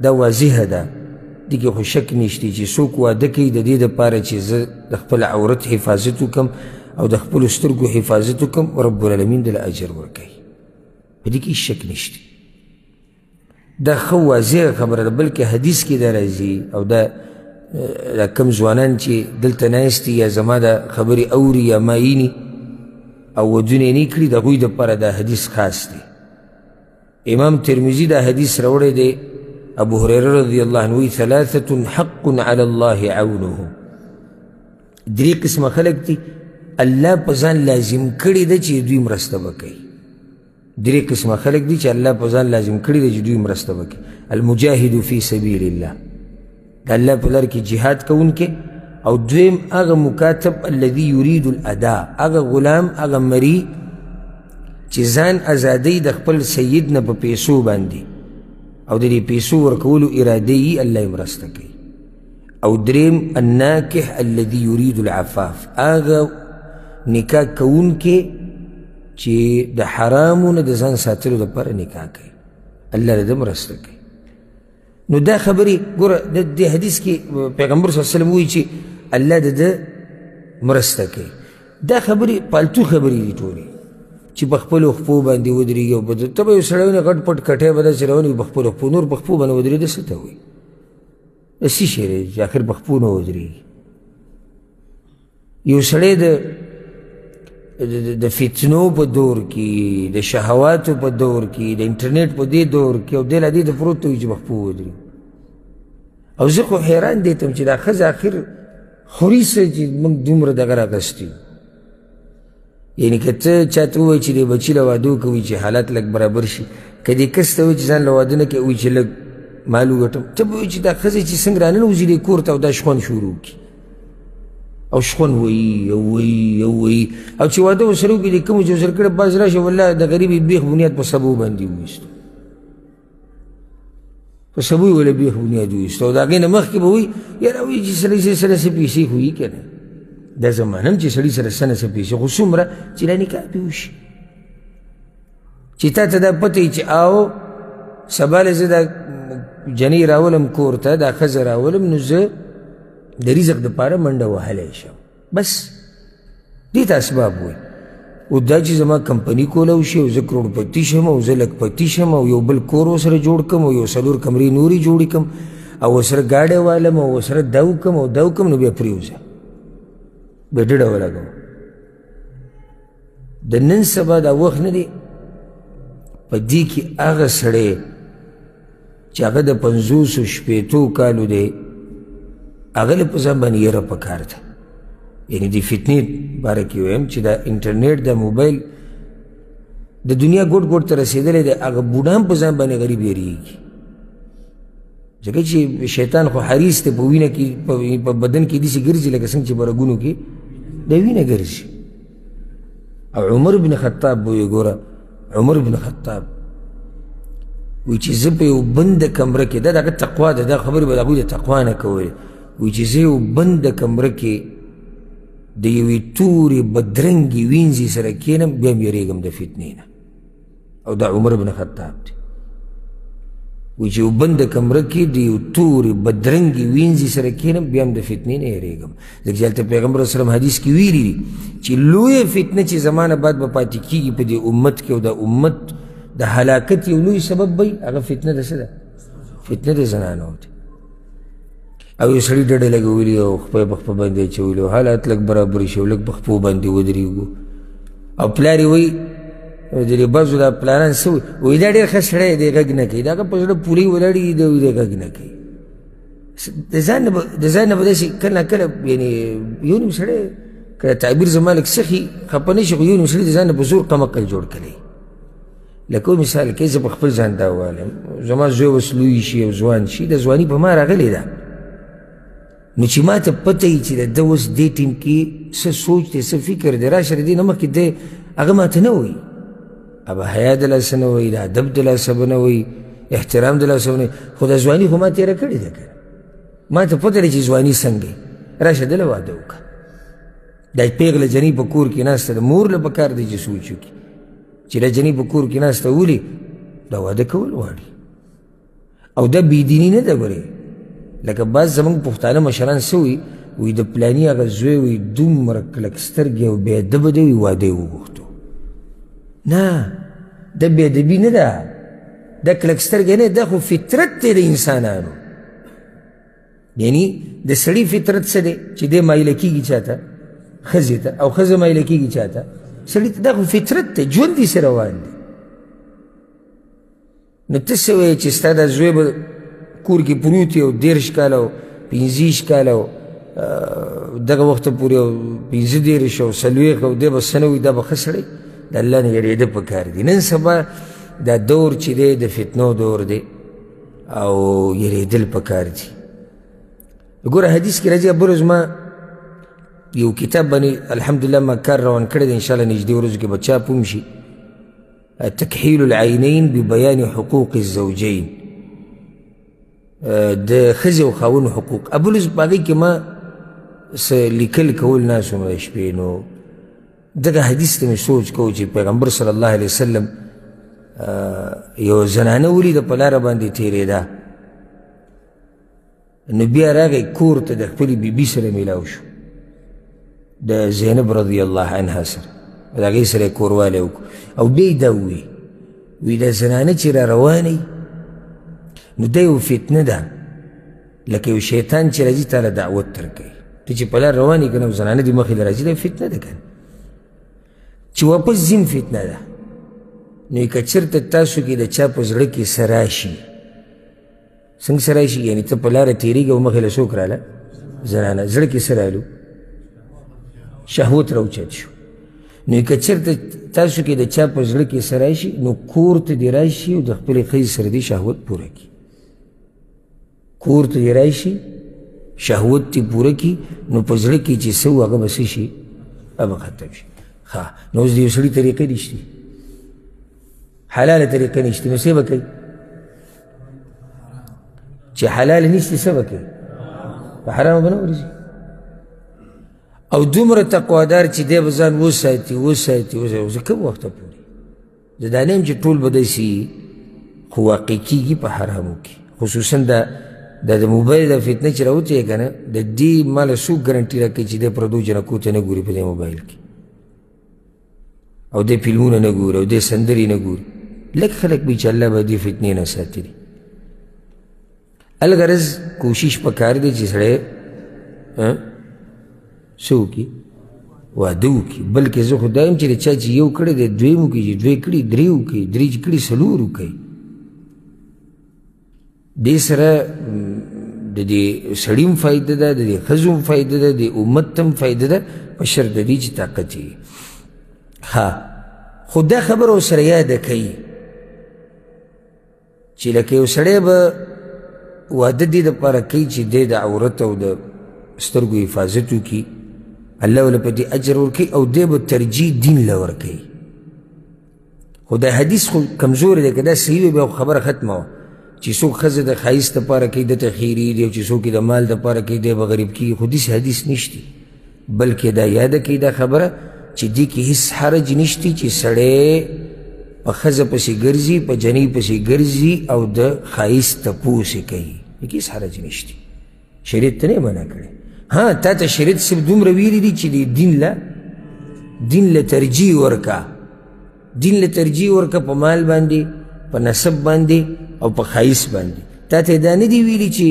دا واضحه ده، دې کې خو شک نشتی چې څوک واده کوي د دې دپاره چې زه د خپل عورت حفاظت وکړم او د خپلو سترګو حفاظت وکړم، رب العالمین دله اجر ورکوي، په دې کې هېڅ شک نشته. دا ښه واضحه خبره ده. بلکې حدیث کې دا راځي، او دا کم ځوانان چې دلته ناست دي یا زما دا خبرې اوري یا مایني او ودونه یې نه کړي، د هغوی دپاره دا حدیث خاص دی. امام ترمذي دا حدیث راوړی دی، ابو هريره رضی الله عنه وی ثلاثة حق على الله عونهم، درې قسمه خلک دي الله په ځان لازم کړي ده چې دوی مرسته وکړي. درې قسمه خلک دي چې الله په ځان لازم کړي ده چې دوی مرسته وکړي. المجاهد فی سبیل الله، د الله په لار کې جهاد کوونکی، او دویم هغه مکاتب الذي یرید الاداء، هغه غلام هغه مری چې ځان ازادۍ د خپل سید نه په پیسو باندې او د دې پیسو ورکولو اراده یې الله یې مرسته کوي. او دریم الناکح الذي یرید العفاف، هغه نکاح کوونکی چې د حرامو نه د ځان ساتلو دپاره نکاح کوي، الله د ده مرسته کوي. نو دا خبرې ګوره د دې حدیث کې پیغمبر صلی الله علیه وسلم وایي چې الله د ده مرسته کوي. دا خبرې پالتو خبرې دي ټولې چې په خپلو خپو باندې ودرېږي. او ته به یو سړی ونه غټ پټ کټی به داسې روان وي په خپلو خپو، نور په خپو باندې ودرېده څه ته وایي؟ دا څه شی دی چې اخر په خپو نه ودرېږي؟ یو سړی د فتنو په دور کې، د شهواتو په دور کې، د انټرنیټ په دې دور کې، او دې لا دې ته پروت وي چې په خپو ودرېږي. او زه خو حیران دیتم چې دا ښځه آخر خوري څه چې موږ دومره دغه راغستي. یعنې که ته چاته ووایي چې دې بچي له واده وکوي چې حالات لږ برابر شي، که دې کس ته وایي چې ځان له واده نه کوي، وایي چې لږ مال وګټم، ته به وایي چې دا ښځې چې څنګه راننوځي دې کور ته او دا شخوند شروع کړي، او شخوند وایي او وایي او وایي، او چې واده ورسره وکړي د کومو چې ورسره کړی باز راشي والله د غریبې بیخ بنیاد په سبو باندې وویستو، په سبو یې وله بیخ بنیاد وویستو. او د هغې نه مخکې به وایي یاره وایي چې سړی سره څه پیسې خو وي که نه، دا زمانه هم چې سړي سره څه نه څه پیسې، خو څومره چې دا نکاح پې وشي چې تا ته دا پته وي چې او سبا له زه دا جنۍ راولم کور ته، دا ښځه راولم، نو زه د رزق دپاره منډه وهلی شم. بس دې ته اسباب وایي. او دا چې زما کمپني کولی شي او زه کروڑپتی شم او زه لکپتی شم او یو بل کور ورسره جوړ کړم او یو 4 کمرې نورې جوړې کړم او ورسره ګاډی والم او ورسره دا وکړم او دا وکړم، نو بیا پرېوځه بیا ډډه ولګوه. د نن سبا دا وخت نه دی، په دې کې هغه سړی چې هغه د 50 کالو دی، هغه له په ځان باندې یره پکار ده. یعنې د فتنې باره کې ویم چې دا انټرنیټ دا موبایل د دنیا ګوټ ګوټ ته رسېدلی دی، هغه بوډا هم په ځان باندې غریب یېرېږي، ځکه چې شیطان خو حریص دی، په وینه کې په بدن کې داسې ګرځي لکه څنګه چې په رګونو کې د وینه ګرځي. او عمر بن خطاب به وایي، ګوره عمر بن خطاب وایي چې زه په یو بنده کمره کې، دا د هغه تقوا ده، دا خبرې به د هغوی د تقوا نه کولې، وایي چې زه یو بنده کمره کې د یوې تورې بدرنګې وینځې سره کښېنم، بیا هم یېرېږم د فتنې نه. او دا عمر بن خطاب دی، وایي چې یو بنده کمره کې د یو تورې بدرنګې وینځې سره کښېنم، بیا هم د فتنې نه یېرېږم. ځکه چې هلته پیغمبر صلی الله علیه وسلم حدیث کې ویلي دي چې لویه فتنه چې زمانه بعد به پاتې کېږي په دې امت کې، او د امت د هلاکت یو لوی سبب وي، هغه فتنه د څه ده؟ فتنه د زنانو ده. او یو سړي ډډه لګولي او خپه په خپه باندې اچولي او حالات لږ برابر شي او لږ په خپو باندې ودرېږو. او پلار یې وایي د دې بعضو دا پلاران څه وایي دا ډېر ښه سړی دی، غږ نه کوي، د هغه په زړه پولۍ ولاړې دي، دی غږ نه کوي. د ځان نه به داسې کله نه کله یعنې یو نیم سړی که تعبیر زما لږ سخي خفه نه شي، خو یو نیم سړي د ځان نه په زور قمقل جوړ کړی. لکه مثال کې زه په خپل ځان دا ووایم، زما زوی اوس لوی شي او ځوان شي، د ځواني په ما راغلې ده، نو چې ما ته پته وي چې د ده اوس دې ټیم کې څه سوچ دی، څه فکر دی، راشه د دې نه مخکې دی هغه ما ته نه وایي، ابه حیا د لاسه نه وایي، د ادب د لاسه به نه وایي، احترام د لاسه به نه وایي، خو د ځواني خو ما تېره کړې ده که ما ته پته دی چې ځواني څنګه راشه دله واده وکړه. دا پېغله جنۍ په کور کې ناسته ده، مور له پکار دی چې سوچ وکړي چې دا جنۍ په کور کې ناسته ولې دا واده کول غواړي. او دا بېدیني نه ده ګورې لکه بعض زموږ پښتانه مشران څه وي وایي د پلاني هغه زوی وایي دومره کلک سترګې او بېادبه دی وایي واده یې وغوښتو نه دا بېادبي نه ده دا کلک سترګې نه دا خو فطرت دی د انسانانو یعنی د سړي فطرت څه دی چې دی مایله کېږي چا ته ښځې ته او ښځه مایله کېږي چا ته سړي ته دا خو فطرت دی ژوند داسې روان دی نو ته څه وایې چې ستا دا زوی به کور کې پروت وي او 13 کاله او 15 کاله او دغه وخته پورې او 15 او 40 او دی به څه نه وي دا به ښه سړی د الله نه یېرېده پکار دي نن سبا دا دور چې دی د فتنو دور دی او یېرېدل پکار دي ګوره حدیث کې راځي بل ورځ ما یو کتاب باندې الحمدلله ما کار روان کړی دی انشاءالله نږدې ورځو کې به چاپ هم شي تکحیل العینین ببیان حقوق الزوجین د ښځې او خاوند حقوق ابولس په هغې کې ما څه لیکل کول ناست وم د شپې نو دغه حدیث ته مې سوچ کوو چې پیغمبر صلی الله علیه وسلم یو زنانه ولیده په لاره باندې تېرېده نو بیا راغی کور ته د خپلې بیبي سره میلاو شو د زینب رضی الله عنها سره د هغې سره یې کوروالی وکړو او بیا یې دا وی دا زنانه چې را روانئ نو دا یو فتنه ده لکه یو شیطان چې راځي تاله دعوت درکوي ته چې په لار روان یې که نه زنانه دې مخې له راځي دا فتنه ده که نه چې واپس ځیم فتنه ده نو که چېرته تاسو کې د چا په زړه کې څه راشي څنګه څه راشي یعنې ته په لاره تېرېږي او مخې له څوک راله زنانه زړه کې څه رالو شهوت راوچت شو نو که چېرته تاسو کې د چا په زړه کې څه راشي نو کور ته دې راشي او د خپلې ښځې سره دې شهوت پوره کړي کور ته دې راشي شهوت دې پوره کړي نو په زړه کې چې څه و هغه به څه شي هغه ختم شي ښه نو اوس د یو سړي طریقې نشتي حلاله طریقه نشته نو څه به کوي چې حلاله نشته څه به کوي په حرامو به نه ورځي او دومره تقوادار چې دی به ځان وساتي اوس کوم وخته پورې زه دا نه یم چې ټول به داسې خو واقع کېږي په حرامو کې خصوصا دا د موبایل د فتنه چې راوتې یې که نه د دې ماله څوک ګرنټي راکوي چې دی پردو جنکو ته نه ګوري په دې موبایل کې او دی فلمونه نه ګوري او دی سندرې نه ګوري لږ خلک وي چې الله به دې فتنې نه ساتلي الغرض کوشش پکار دی چې سړی څه وکړي واده وکړي بلکې زه خو دا یم چې د چا چې یو کړی دی دویم وکړي چې دوی کړي درې وکړي درې چې کړي څلور وکړي دې سره د دې سړي هم فایده ده د دې ښځو هم فایده ده د امت ته هم فایده ده په شرط د دې چې طاقت یې ها خو دا خبره ورسره یاده کوي چې لکه یو سړی به واده دې دپاره کوي چې دی د عورت او د سترګو حفاظت وکړي الله وله په دې اجر ورکوي او دی به ترجیح دین له ورکوي خو دا حدیث خو کمزوری دی که دا صحیح وي بیا خو خبره ختمه وه چې څوک ښځه د ښایست دپاره کوي دته خیري دی او چې څوک یې د مال دپاره کوي دی به غریب کېږي خو داسې حدیث نشتی بلکې دا یاده کوي دا خبره چې دې کې هېڅ حرج نشتی چې سړی په ښځه پسې ګرځي په جنۍ پسې ګرځي او د ښایست تپوس یې کوي دې کې هېڅ حرج نشتی شریعت ته نه منع کړی ها تا ته شریعت صرف دومره ویلي دي چې دین له ترجیح ورکه دین له ترجیح ورکه په مال باندې په نسب باندې او په ښایست باندې تا ته دا نه دي ویلي چې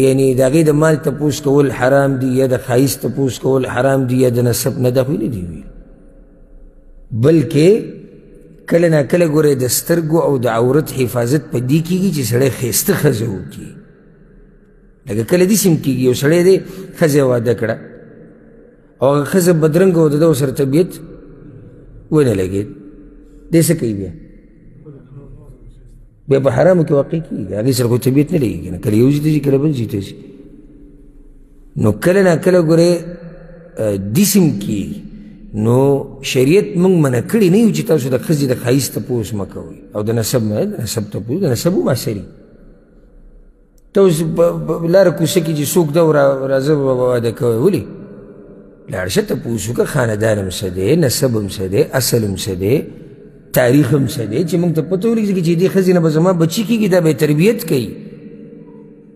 یعنی د هغې د مال تپوس کول حرام دي یا د ښایست تپوس کول حرام دي یا د نسب نه دا خو نه دي ویلي بلکې کله ناکله ګورئ د سترګو او د عورت حفاظت په دې کېږي چې سړی ښایسته ښځه وکړي لکه کله داسې هم کېږي یو سړی دی ښځه واده کړه او هغه ښځه بدرنګه وه د ده ورسره طبیعت ونه لګېد دی څه کوي بیا په حرامو کې واقع کېږي هغې سره خو طبیعت نه لګېږي نه کله یو ځای ته ځي کله بل ځای ته ځي نو کله ناکله ګورې داسې هم کېږي نو شریعت موږ منع کړي نه یو چې تاسو د ښځې د ښایست تپوس مه کوئ او د نسب تپوس د نسب هم اثري ته اوس لاره کوڅه کې چې څوک ده راځه واده کوی ولې لاړ شه تپوس وکړه خاندان هم څه دی نسب هم څه دی اصل هم څه دی تاریخ هم څه دی چې موږ ته پته ولګېږي چې دې ښځې نه به زما بچي کېږي دا به یې تربیت کوي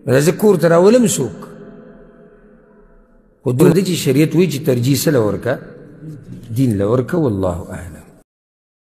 دا زه کور ته راولم څوک خو دومره ده چې شریعت وایي چې ترجیح څه له ورکه دین له ورکه والله اعلم